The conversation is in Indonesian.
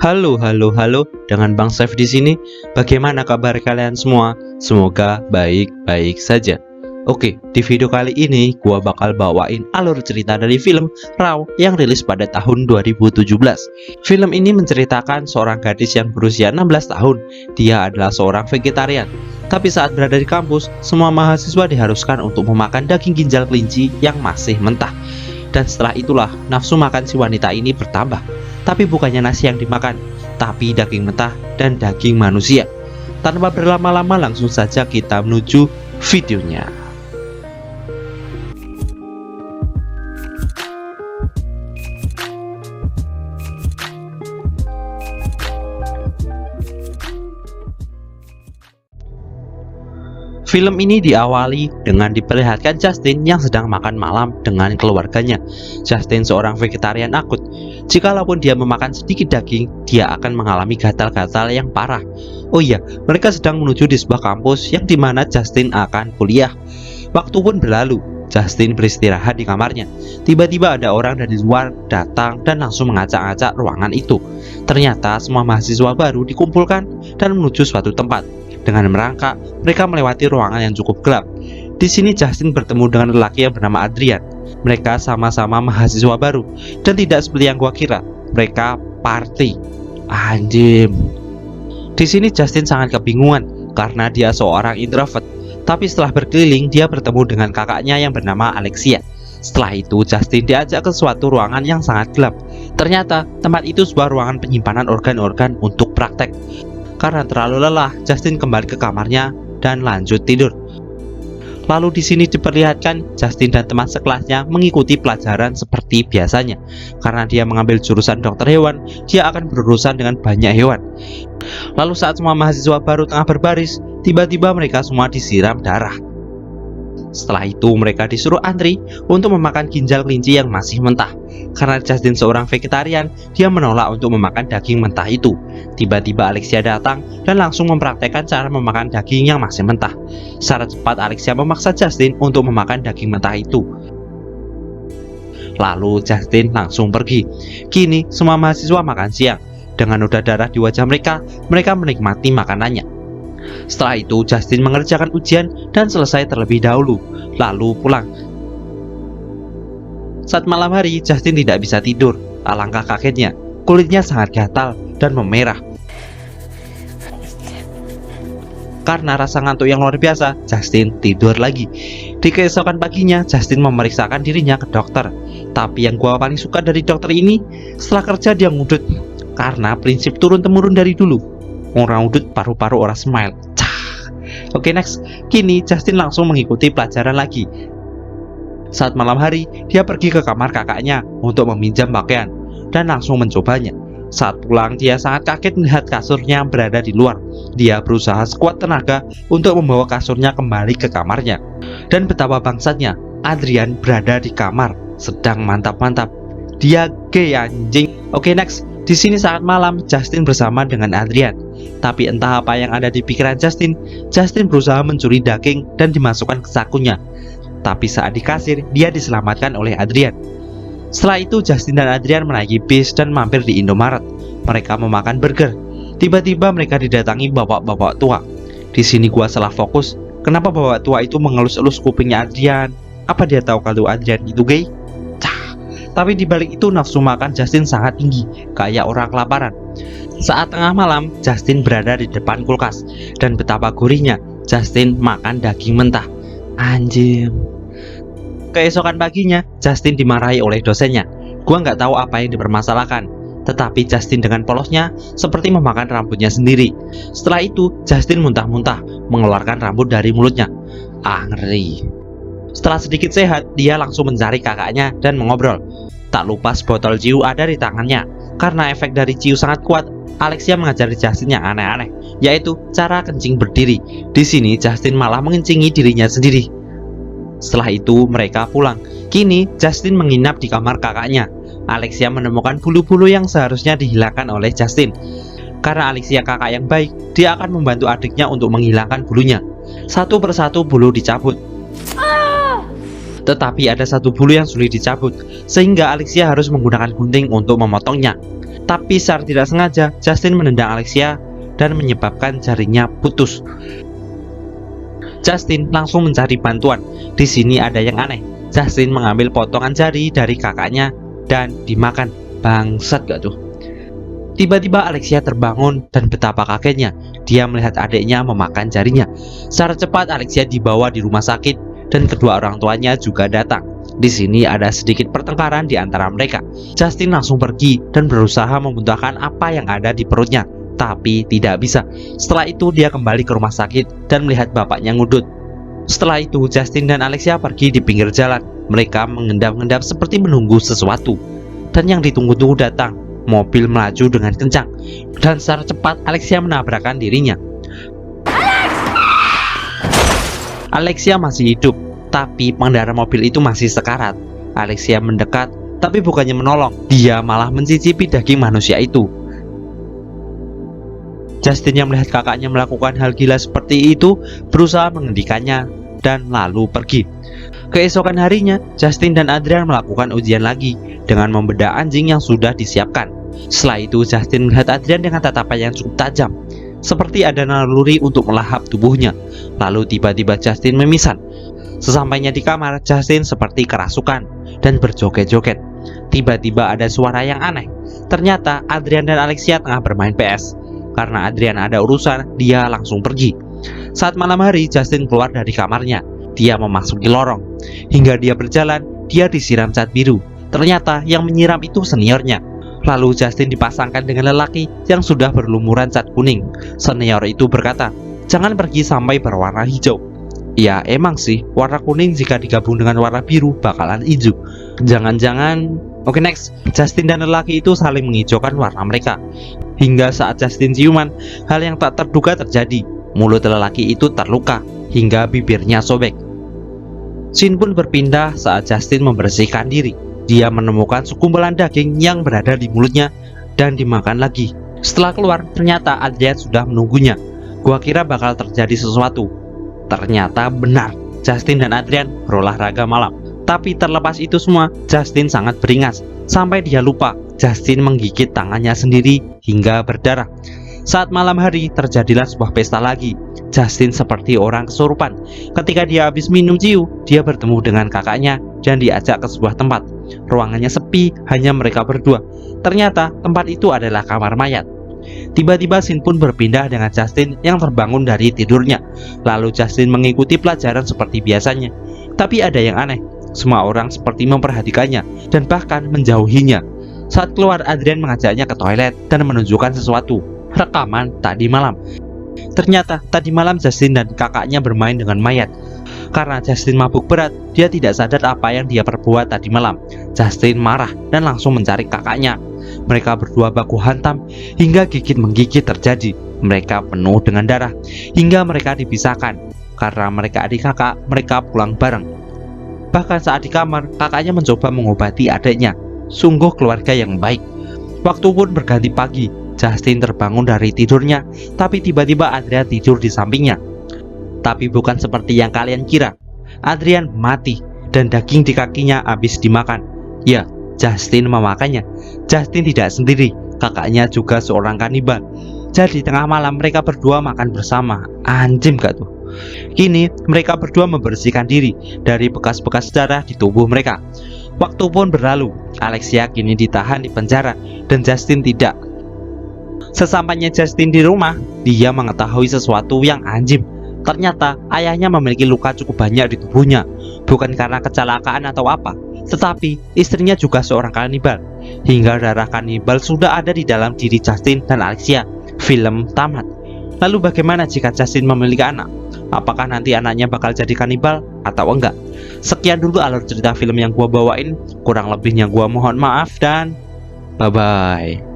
Halo, halo, halo, dengan Bang Saif di sini. Bagaimana kabar kalian semua? Semoga baik-baik saja. Oke, di video kali ini gua bakal bawain alur cerita dari film Raw yang rilis pada tahun 2017. Film ini menceritakan seorang gadis yang berusia 16 tahun. Dia adalah seorang vegetarian. Tapi saat berada di kampus, semua mahasiswa diharuskan untuk memakan daging ginjal kelinci yang masih mentah. Dan setelah itulah nafsu makan si wanita ini bertambah. Tapi bukannya nasi yang dimakan, tapi daging mentah dan daging manusia. Tanpa berlama-lama langsung saja kita menuju videonya. Film ini diawali dengan diperlihatkan Justin yang sedang makan malam dengan keluarganya. Justin seorang vegetarian akut. Jikalaupun dia memakan sedikit daging, dia akan mengalami gatal-gatal yang parah. Oh iya, mereka sedang menuju di sebuah kampus yang dimana Justin akan kuliah. Waktu pun berlalu. Justin beristirahat di kamarnya. Tiba-tiba ada orang dari luar datang dan langsung mengacak-acak ruangan itu. Ternyata semua mahasiswa baru dikumpulkan dan menuju suatu tempat. Dengan merangkak, mereka melewati ruangan yang cukup gelap. Di sini Justin bertemu dengan lelaki yang bernama Adrian. Mereka sama-sama mahasiswa baru dan tidak seperti yang gua kira. Mereka party. Anjim. Di sini Justin sangat kebingungan karena dia seorang introvert. Tapi setelah berkeliling, dia bertemu dengan kakaknya yang bernama Alexia. Setelah itu, Justin diajak ke suatu ruangan yang sangat gelap. Ternyata tempat itu sebuah ruangan penyimpanan organ-organ untuk praktek. Karena terlalu lelah, Justin kembali ke kamarnya dan lanjut tidur. Lalu di sini diperlihatkan Justin dan teman sekelasnya mengikuti pelajaran seperti biasanya. Karena dia mengambil jurusan dokter hewan, dia akan berurusan dengan banyak hewan. Lalu saat semua mahasiswa baru tengah berbaris, tiba-tiba mereka semua disiram darah. Setelah itu mereka disuruh antri untuk memakan ginjal kelinci yang masih mentah. Karena Justin seorang vegetarian, dia menolak untuk memakan daging mentah itu. Tiba-tiba Alexia datang dan langsung mempraktekkan cara memakan daging yang masih mentah. Secara cepat Alexia memaksa Justin untuk memakan daging mentah itu. Lalu Justin langsung pergi. Kini semua mahasiswa makan siang. Dengan noda darah di wajah mereka, mereka menikmati makanannya. Setelah itu Justin mengerjakan ujian dan selesai terlebih dahulu, lalu pulang. Saat malam hari, Justin tidak bisa tidur. Alangkah kagetnya, kulitnya sangat gatal dan memerah. Karena rasa ngantuk yang luar biasa, Justin tidur lagi. Di keesokan paginya, Justin memeriksakan dirinya ke dokter. Tapi yang gua paling suka dari dokter ini, setelah kerja dia ngudut. Karena prinsip turun-temurun dari dulu. Orang udut paru-paru orang smile. Oke, next. Kini Justin langsung mengikuti pelajaran lagi. Saat malam hari, dia pergi ke kamar kakaknya untuk meminjam pakaian dan langsung mencobanya. Saat pulang, dia sangat kaget melihat kasurnya yang berada di luar. Dia berusaha sekuat tenaga untuk membawa kasurnya kembali ke kamarnya. Dan betapa bangsatnya, Adrian berada di kamar sedang mantap-mantap. Dia gay anjing. Oke, next. Di sini saat malam, Justin bersama dengan Adrian. Tapi entah apa yang ada di pikiran Justin, Justin berusaha mencuri daging dan dimasukkan ke sakunya. Tapi saat di kasir, dia diselamatkan oleh Adrian. Setelah itu, Justin dan Adrian menaiki bis dan mampir di Indomaret. Mereka memakan burger. Tiba-tiba mereka didatangi bapak-bapak tua. Di sini gua salah fokus. Kenapa bapak tua itu mengelus-elus kupingnya Adrian? Apa dia tahu kalau Adrian itu gay? Tapi dibalik itu nafsu makan Justin sangat tinggi, kayak orang kelaparan. Saat tengah malam, Justin berada di depan kulkas. Dan betapa gurihnya, Justin makan daging mentah. Anjim. Keesokan paginya, Justin dimarahi oleh dosennya. Gua nggak tahu apa yang dipermasalahkan. Tetapi Justin dengan polosnya seperti memakan rambutnya sendiri. Setelah itu, Justin muntah-muntah, mengeluarkan rambut dari mulutnya. Ngeri. Setelah sedikit sehat, dia langsung mencari kakaknya dan mengobrol. Tak lupa sebotol ciu ada di tangannya. Karena efek dari ciu sangat kuat, Alexia mengajari Justin yang aneh-aneh, yaitu cara kencing berdiri. Di sini Justin malah mengencingi dirinya sendiri. Setelah itu mereka pulang. Kini Justin menginap di kamar kakaknya. Alexia menemukan bulu-bulu yang seharusnya dihilangkan oleh Justin. Karena Alexia kakak yang baik, dia akan membantu adiknya untuk menghilangkan bulunya. Satu persatu bulu dicabut. Tetapi ada satu bulu yang sulit dicabut, sehingga Alexia harus menggunakan gunting untuk memotongnya. Tapi secara tidak sengaja, Justin menendang Alexia dan menyebabkan jarinya putus. Justin langsung mencari bantuan. Di sini ada yang aneh. Justin mengambil potongan jari dari kakaknya dan dimakan. Bangsat gak tuh? Tiba-tiba Alexia terbangun dan betapa kagetnya. Dia melihat adiknya memakan jarinya. Secara cepat Alexia dibawa di rumah sakit dan kedua orang tuanya juga datang. Di sini ada sedikit pertengkaran di antara mereka. Justin langsung pergi dan berusaha memuntahkan apa yang ada di perutnya, tapi tidak bisa. Setelah itu dia kembali ke rumah sakit dan melihat bapaknya ngudut. Setelah itu Justin dan Alexia pergi di pinggir jalan. Mereka mengendap-endap seperti menunggu sesuatu. Dan yang ditunggu-tunggu datang. Mobil melaju dengan kencang dan secara cepat Alexia menabrakkan dirinya. Alexia masih hidup, tapi pengendara mobil itu masih sekarat. Alexia mendekat, tapi bukannya menolong, dia malah mencicipi daging manusia itu. Justin yang melihat kakaknya melakukan hal gila seperti itu berusaha menghentikannya dan lalu pergi. Keesokan harinya, Justin dan Adrian melakukan ujian lagi dengan membedah anjing yang sudah disiapkan. Setelah itu, Justin melihat Adrian dengan tatapan yang cukup tajam, seperti ada naluri untuk melahap tubuhnya. Lalu tiba-tiba Justin memisan. Sesampainya di kamar, Justin seperti kerasukan dan berjoget-joget. Tiba-tiba ada suara yang aneh. Ternyata Adrian dan Alexia tengah bermain PS. Karena Adrian ada urusan, dia langsung pergi. Saat malam hari, Justin keluar dari kamarnya. Dia memasuki lorong. Hingga dia berjalan, dia disiram cat biru. Ternyata yang menyiram itu seniornya. Lalu Justin dipasangkan dengan lelaki yang sudah berlumuran cat kuning. Senior itu berkata, "Jangan pergi sampai berwarna hijau." Ya emang sih, warna kuning jika digabung dengan warna biru bakalan hijau. Jangan-jangan... Oke, next. Justin dan lelaki itu saling menghijaukan warna mereka. Hingga saat Justin ciuman, hal yang tak terduga terjadi. Mulut lelaki itu terluka hingga bibirnya sobek. Scene pun berpindah saat Justin membersihkan diri. Dia menemukan sekumpulan daging yang berada di mulutnya dan dimakan lagi. Setelah keluar, ternyata Adrian sudah menunggunya. Gua kira bakal terjadi sesuatu. Ternyata benar, Justin dan Adrian berolahraga malam. Tapi terlepas itu semua, Justin sangat beringas sampai dia lupa. Justin menggigit tangannya sendiri hingga berdarah. Saat malam hari, terjadilah sebuah pesta lagi. Justin seperti orang kesurupan. Ketika dia habis minum ciu, dia bertemu dengan kakaknya dan diajak ke sebuah tempat. Ruangannya sepi, hanya mereka berdua. Ternyata tempat itu adalah kamar mayat. Tiba-tiba scene pun berpindah dengan Justin yang terbangun dari tidurnya. Lalu Justin mengikuti pelajaran seperti biasanya. Tapi ada yang aneh. Semua orang seperti memperhatikannya dan bahkan menjauhinya. Saat keluar, Adrian mengajaknya ke toilet dan menunjukkan sesuatu. Rekaman tadi malam. Ternyata tadi malam Justin dan kakaknya bermain dengan mayat. Karena Justin mabuk berat, dia tidak sadar apa yang dia perbuat tadi malam. Justin marah dan langsung mencari kakaknya. Mereka berdua baku hantam hingga gigit-menggigit terjadi. Mereka penuh dengan darah hingga mereka dipisahkan. Karena mereka adik kakak, mereka pulang bareng. Bahkan saat di kamar, kakaknya mencoba mengobati adiknya. Sungguh keluarga yang baik. Waktu pun berganti pagi. Justin terbangun dari tidurnya, tapi tiba-tiba Adrian tidur di sampingnya. Tapi bukan seperti yang kalian kira. Adrian mati dan daging di kakinya habis dimakan. Ya, Justin memakannya. Justin tidak sendiri, kakaknya juga seorang kanibal. Jadi tengah malam mereka berdua makan bersama. Anjim gak tuh? Kini mereka berdua membersihkan diri dari bekas-bekas darah di tubuh mereka. Waktu pun berlalu. Alexia kini ditahan di penjara dan Justin tidak. Sesampainya Justin di rumah, dia mengetahui sesuatu yang anjing. Ternyata ayahnya memiliki luka cukup banyak di tubuhnya. Bukan karena kecelakaan atau apa, tetapi istrinya juga seorang kanibal. Hingga darah kanibal sudah ada di dalam diri Justin dan Alexia. Film tamat. Lalu bagaimana jika Justin memiliki anak? Apakah nanti anaknya bakal jadi kanibal atau enggak? Sekian dulu alur cerita film yang gua bawain. Kurang lebihnya gua mohon maaf dan bye-bye.